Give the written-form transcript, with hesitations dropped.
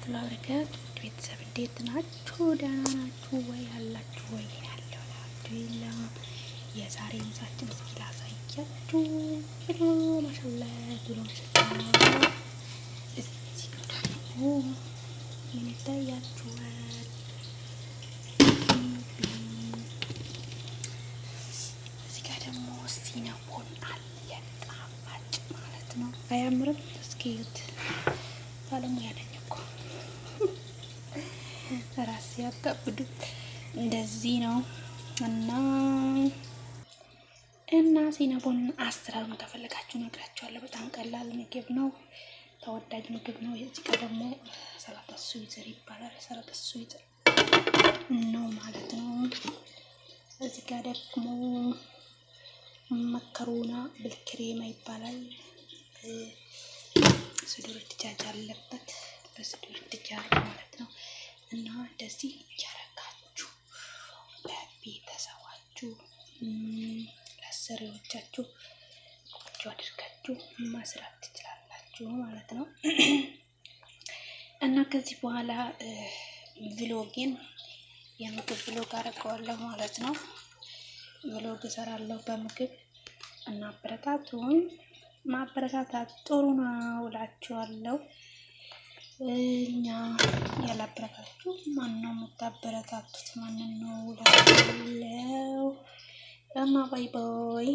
ወራህመቱላሂ ወበረካቱ ቤተሰብ እንዴት ናችሁ? ደህና ናችሁ ወይ? አላችሁ ወይ? ያለው አልሐምዱሊላህ። የዛሬ ምሳችን እስኪ ላሳያችሁ። ማሻአላ ብሎ ማሻአላ እዚህ ደግሞ ምን ይታያችኋል? እዚህ ጋር ደግሞ ሲናሞን አለ ጣፋጭ ማለት ነው። አያምርም? እስኪ እዩት። ባለሙያ ነኝ እኮ ራስ ያጋብዱት እንደዚህ ነው። እና ሲናቦን አሰራሩን ከፈለጋችሁ ነግራችኋለሁ። በጣም ቀላል ምግብ ነው፣ ተወዳጅ ምግብ ነው። እዚህ ጋር ደግሞ ሰላጣ ስዊዘር ይባላል። ሰላጣ ስዊዘር ነው ማለት ነው። እዚህ ጋር ደግሞ መከሩና ብልክሬማ ይባላል። ስዱር ድጃጅ አለበት፣ በስዱር ድጃጅ ማለት ነው። እና እንደዚህ እያረጋችሁ ለቤተሰባችሁ ለአሰሪዎቻችሁ ቆንጆ አድርጋችሁ መስራት ትችላላችሁ ማለት ነው። እና ከዚህ በኋላ ቭሎጌን የምግብ ቭሎግ አደርገዋለሁ ማለት ነው። ቭሎግ እሰራለሁ በምግብ እና አበረታቱኝ። ማበረታታት ጥሩ ነው እላችኋለሁ። እኛ ያላበረታችሁ ማነው የምታበረታቱት? ማንን ነው እላችኋለሁ። እና ባይ ባይ።